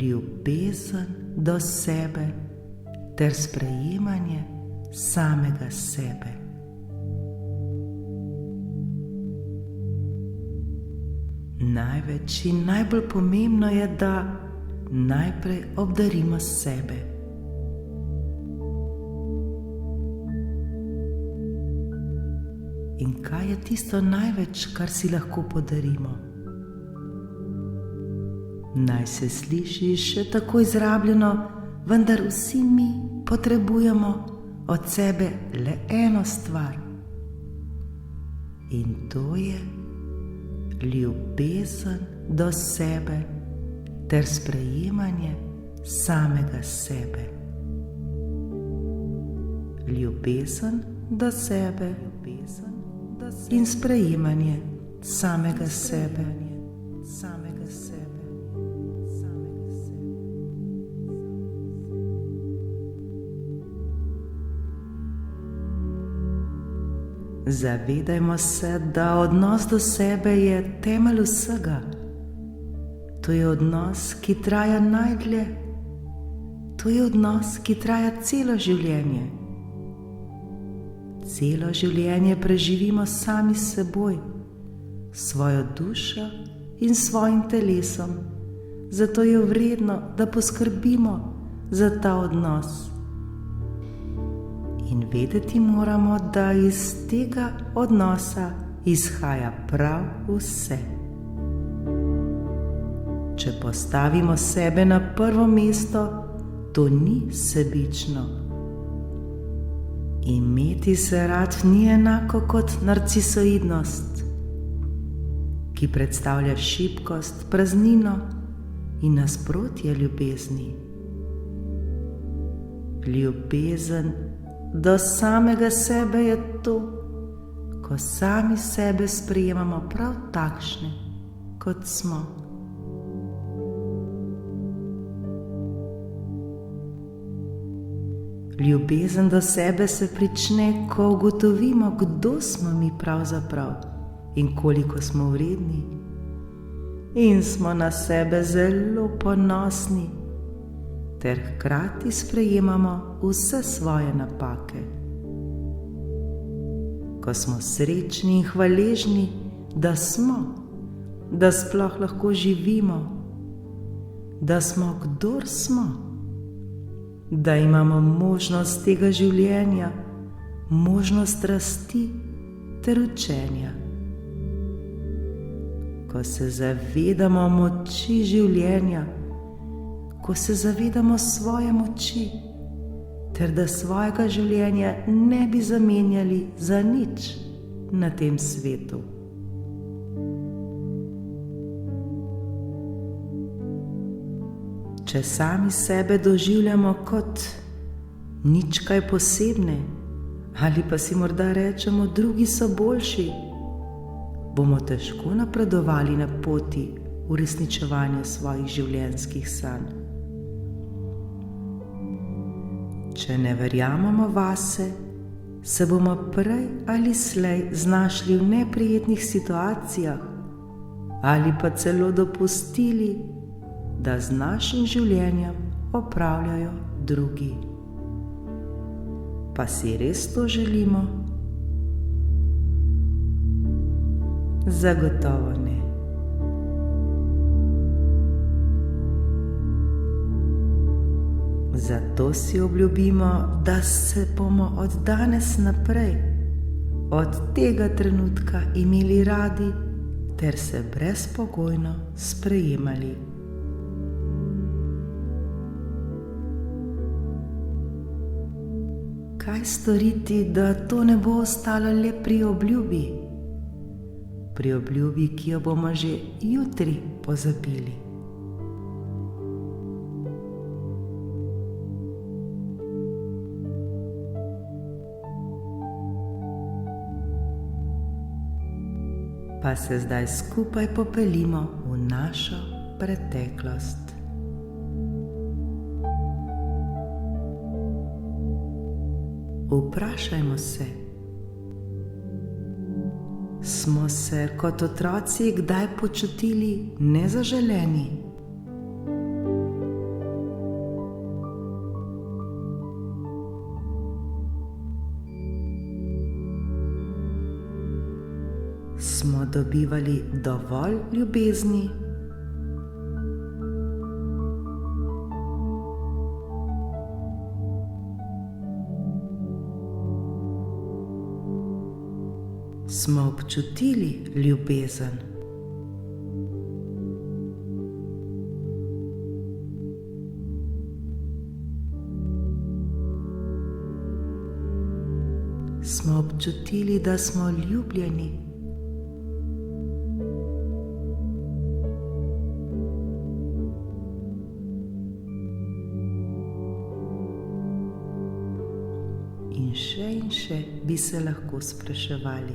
ljubezen do sebe ter sprejemanje samega sebe. Največ in najbolj pomembno je, da najprej obdarimo sebe. In kaj je tisto največ, kar si lahko podarimo? Naj se sliši še tako izrabljeno, vendar vsi mi potrebujemo od sebe le eno stvar. In to je ljubezen do sebe ter sprejemanje samega sebe. Ljubezen do sebe in sprejemanje samega sebe. Zavedajmo se, da odnos do sebe je temelj vsega. To je odnos, ki traja najdlje. To je odnos, ki traja celo življenje. Celo življenje preživimo sami s seboj, svojo dušo in svojim telesom. Zato je vredno, da poskrbimo za ta odnos. In vedeti moramo, da iz tega odnosa izhaja prav vse. Če postavimo sebe na prvo mesto, to ni sebično. Imeti se rad ni enako kot narcisoidnost, ki predstavlja šibkost, praznino in nasprotje ljubezni. Ljubezen do samega sebe je to, ko sami sebe sprejemamo prav takšne, kot smo. Ljubezen do sebe se prične, ko ugotovimo, kdo smo mi pravzaprav in koliko smo vredni. In smo na sebe zelo ponosni, ter hkrati sprejemamo vse svoje napake. Ko smo srečni in hvaležni, da smo, da sploh lahko živimo, da smo, kdor smo, da imamo možnost tega življenja, možnost rasti ter učenja. Ko se zavedamo moči življenja, ko se zavedamo svoje moči, ter da svojega življenja ne bi zamenjali za nič na tem svetu. Če sami sebe doživljamo kot nič kaj posebne, ali pa si morda rečemo, drugi so boljši, bomo težko napredovali na poti uresničevanja svojih življenjskih sanj. Če ne verjamemo vase, se bomo prej ali slej znašli v neprijetnih situacijah ali pa celo dopustili, da z našim življenjem opravljajo drugi. Pa si res to želimo? Zagotovo ne. Zato si obljubimo, da se bomo od danes naprej, od tega trenutka imeli radi ter se brezpogojno sprejemali. Kaj storiti, da to ne bo ostalo le pri obljubi? Pri obljubi, ki jo bomo že jutri pozabili. Pa se zdaj skupaj popeljimo v našo preteklost. Vprašajmo se, smo se kot otroci kdaj počutili nezaželeni? Smo dobivali dovolj ljubezni? Smo občutili ljubezen? Smo občutili, da smo ljubljeni? In še bi se lahko spraševali.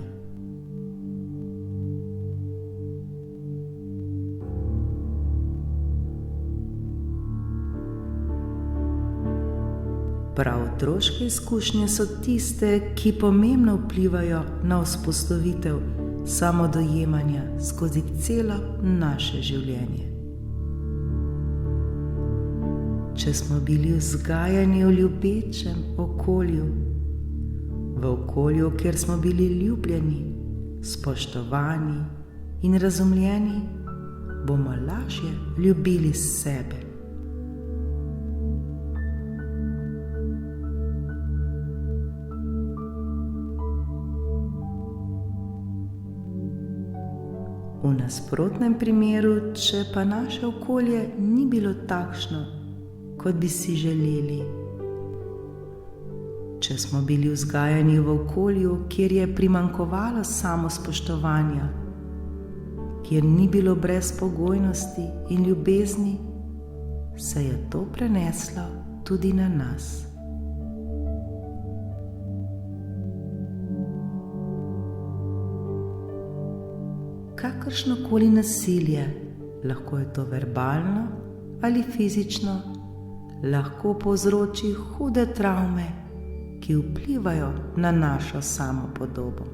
Prav otroške izkušnje so tiste, ki pomembno vplivajo na vzpostavitev samodojemanja skozi celo naše življenje. Če smo bili vzgajani v ljubečem okolju, v okolju, kjer smo bili ljubljeni, spoštovani in razumljeni, bomo lažje ljubili sebe. V nasprotnem primeru, če pa naše okolje ni bilo takšno, kot bi si želeli, če smo bili vzgajani v okolju, kjer je primanjkovalo samospoštovanja, kjer ni bilo brezpogojnosti in ljubezni, se je to preneslo tudi na nas. Kakršnokoli nasilje, lahko je to verbalno ali fizično, lahko povzroči hude travme, ki vplivajo na našo samopodobo.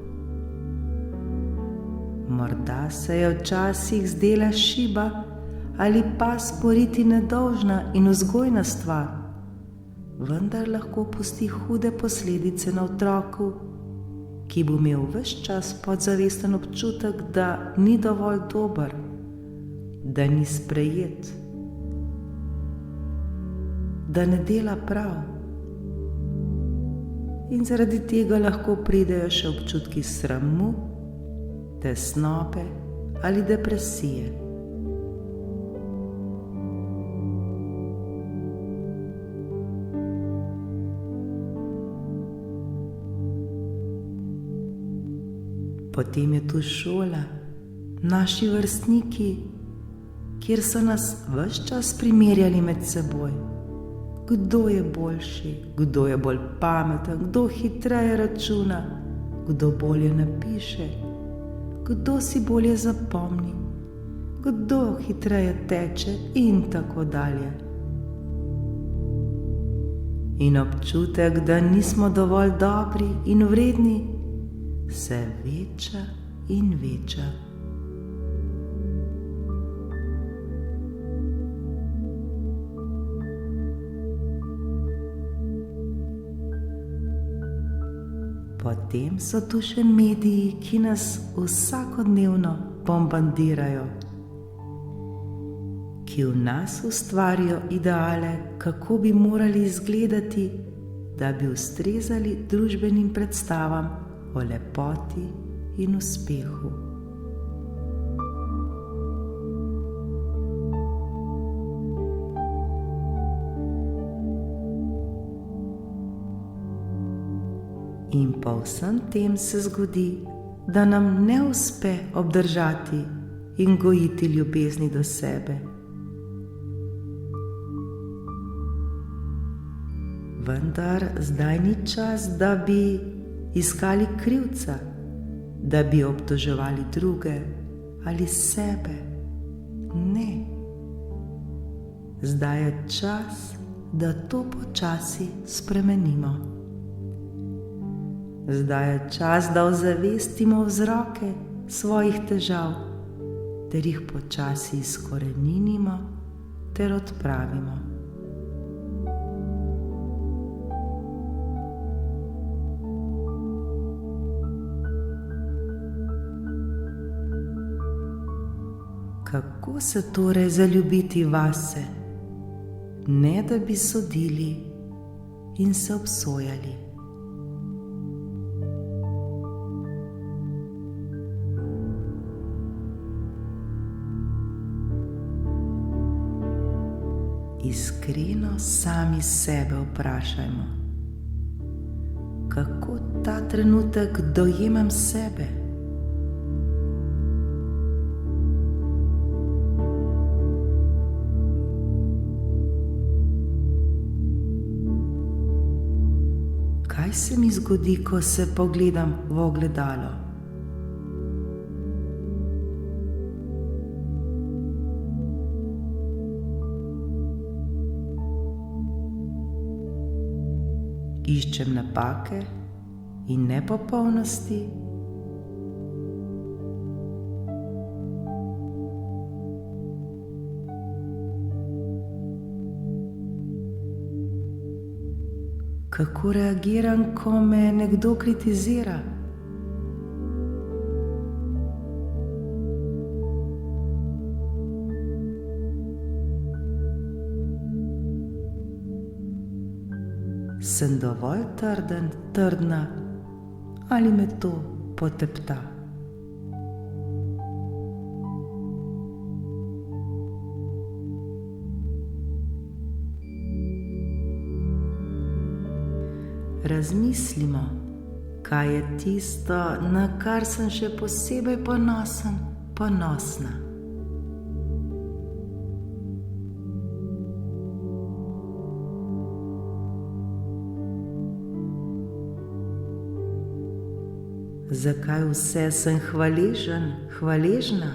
Morda se je včasih zdela šiba ali pa sporiti nedolžna in vzgojna stvar, vendar lahko pusti hude posledice na otroku, ki bo imel ves čas podzavesten občutek, da ni dovolj dober, da ni sprejet, da ne dela prav. In zaradi tega lahko pridejo še občutki sramu, tesnobe ali depresije. Potem je tu šola, naši vrstniki, kjer so nas ves čas primerjali med seboj. Kdo je boljši, kdo je bolj pameten, kdo hitreje računa, kdo bolje napiše, kdo si bolje zapomni, kdo hitreje teče in tako dalje. In občutek, da nismo dovolj dobri in vredni, se veča in veča. Potem so tu še mediji, ki nas vsakodnevno bombardirajo, ki v nas ustvarijo ideale, kako bi morali izgledati, da bi ustrezali družbenim predstavam o lepoti in uspehu. In po vsem tem se zgodi, da nam ne uspe obdržati in gojiti ljubezni do sebe. Vendar zdaj ni čas, da bi iskali krivca, da bi obtoževali druge ali sebe. Ne. Zdaj je čas, da to počasi spremenimo. Zdaj je čas, da ozavestimo vzroke svojih težav, ter jih počasi izkoreninimo ter odpravimo. Kako se torej zaljubiti vase, ne da bi sodili in se obsojali? Iskreno sami sebe vprašajmo, kako ta trenutek dojemam sebe. Kaj se mi zgodi, ko se pogledam v ogledalo? Iščem napake in nepopolnosti? Kako reagiram, ko me nekdo kritizira? Sem dovolj trden, trdna, ali me to potepta? Razmislimo, kaj je tisto, na kar sem še posebej ponosen, ponosna. Zakaj vse sem hvaležen, hvaležna?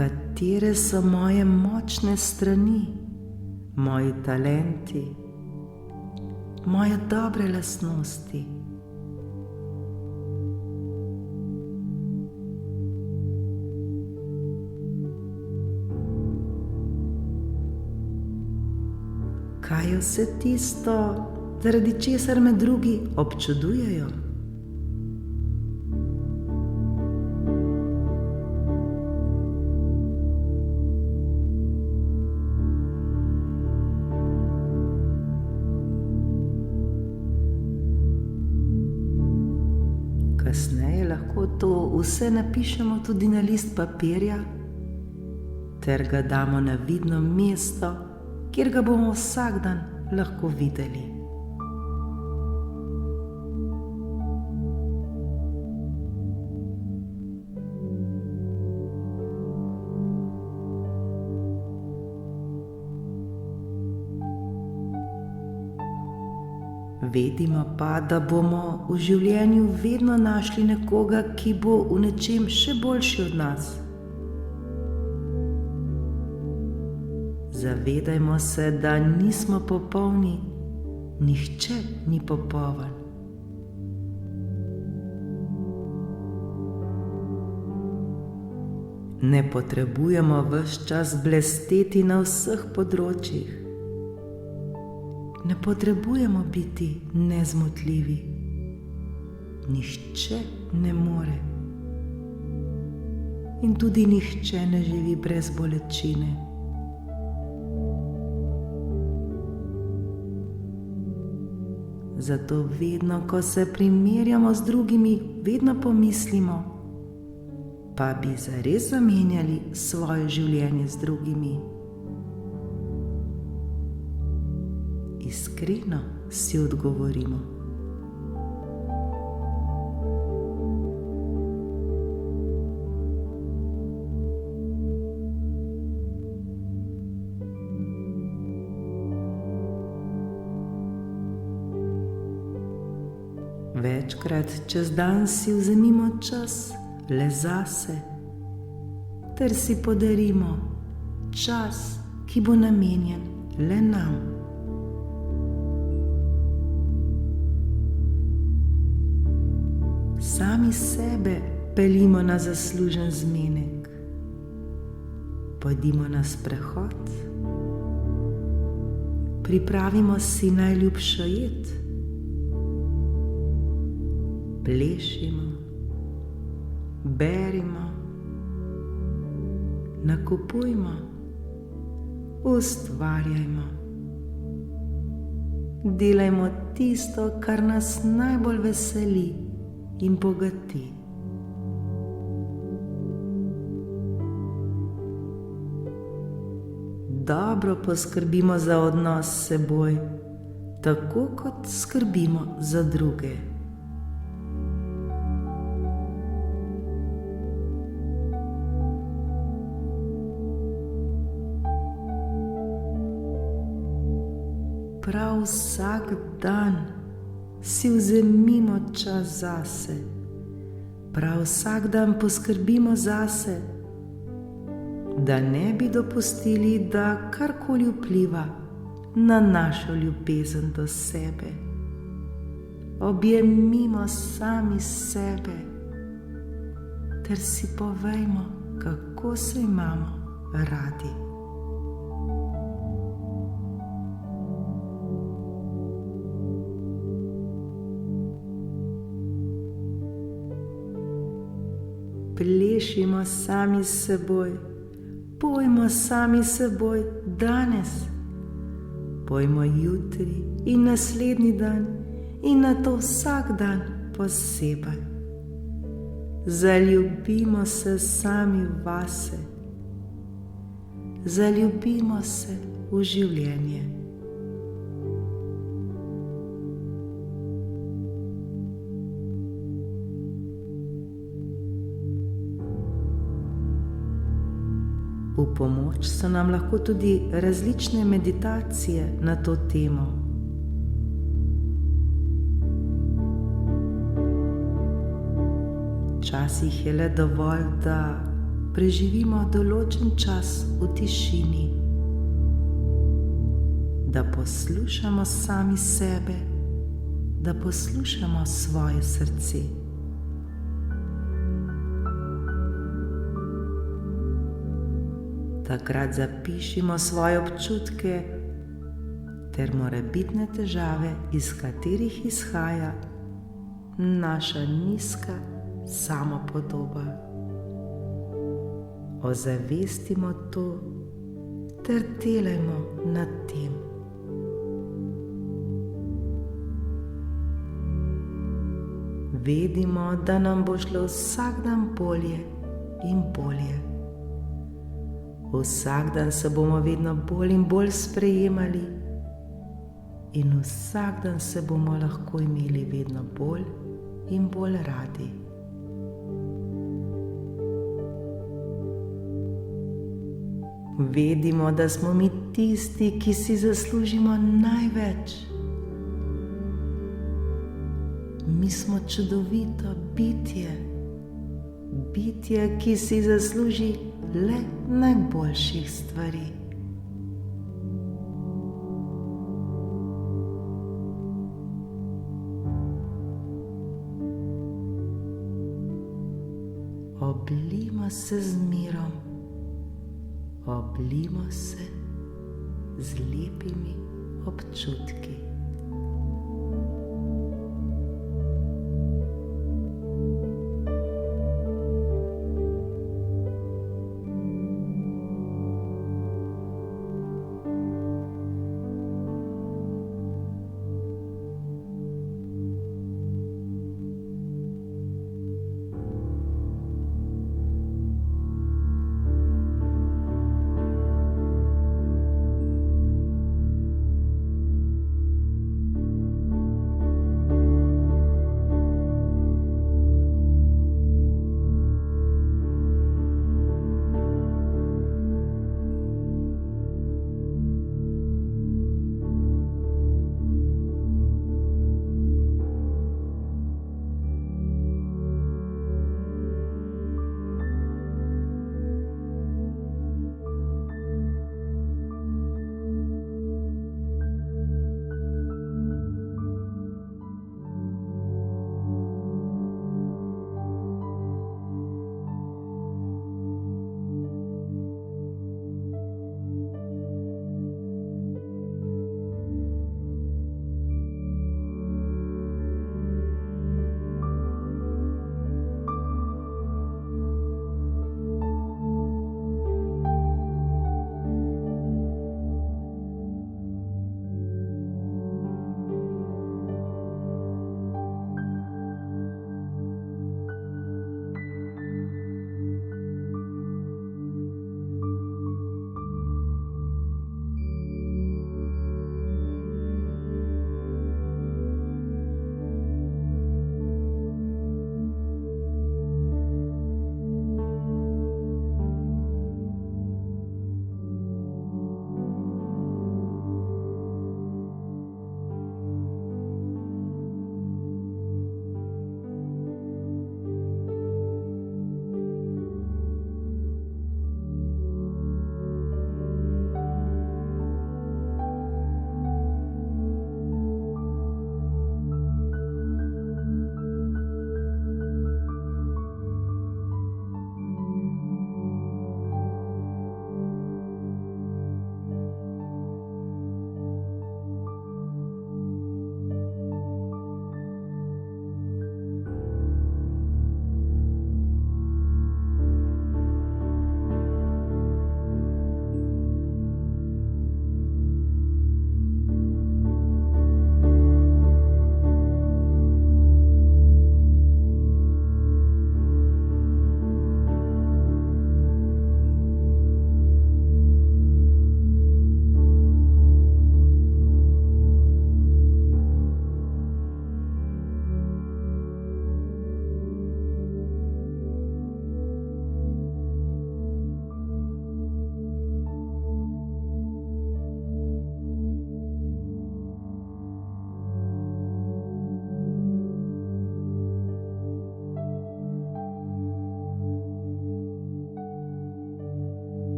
Katere so moje močne strani, moji talenti, moje dobre lastnosti? Kaj je vse tisto, zaradi česar me drugi občudujejo? Kasneje lahko to vse napišemo tudi na list papirja ter ga damo na vidno mesto, kjer ga bomo vsak dan lahko videli. Vedimo pa, da bomo v življenju vedno našli nekoga, ki bo v nečem še boljši od nas. Zavedajmo se, da nismo popolni, nihče ni popoln. Ne potrebujemo ves čas blesteti na vseh področjih. Ne potrebujemo biti nezmotljivi. Nihče ne more. In tudi nihče ne živi brez bolečine. Zato vedno, ko se primerjamo z drugimi, vedno pomislimo, pa bi zares zamenjali svoje življenje z drugimi. Iskreno si odgovorimo. Večkrat čez dan si vzemimo čas le zase, ter si podarimo čas, ki bo namenjen le nam. Sami sebe peljimo na zaslužen zmenek. Pojdimo na sprehod, pripravimo si najljubšo jed. Plešimo, berimo, nakupujmo, ustvarjajmo. Delajmo tisto, kar nas najbolj veseli in bogati. Dobro poskrbimo za odnos s seboj, tako kot skrbimo za druge. Prav vsak dan si vzemimo čas zase. Prav vsak dan poskrbimo zase, da ne bi dopustili, da karkoli vpliva na našo ljubezen do sebe. Objemimo sami sebe ter si povejmo, kako se imamo radi. Plešimo sami s seboj, pojmo sami s seboj danes, pojmo jutri in naslednji dan in nato vsak dan posebej. Zaljubimo se sami vase, zaljubimo se v življenje. V pomoč so nam lahko tudi različne meditacije na to temo. Včasih je le dovolj, da preživimo določen čas v tišini, da poslušamo sami sebe, da poslušamo svoje srce. Takrat zapišimo svoje občutke ter morebitne težave, iz katerih izhaja naša nizka samopodoba. Ozavestimo to ter delajmo nad tem. Vedimo, da nam bo šlo vsak dan bolje in bolje. Vsak dan se bomo vedno bolj in bolj sprejemali in vsak dan se bomo lahko imeli vedno bolj in bolj radi. Vedimo, da smo mi tisti, ki si zaslužimo največ. Mi smo čudovito bitje, bitje, ki si zasluži le najboljših stvari. Oblijmo se z mirom, oblijmo se z lepimi občutki.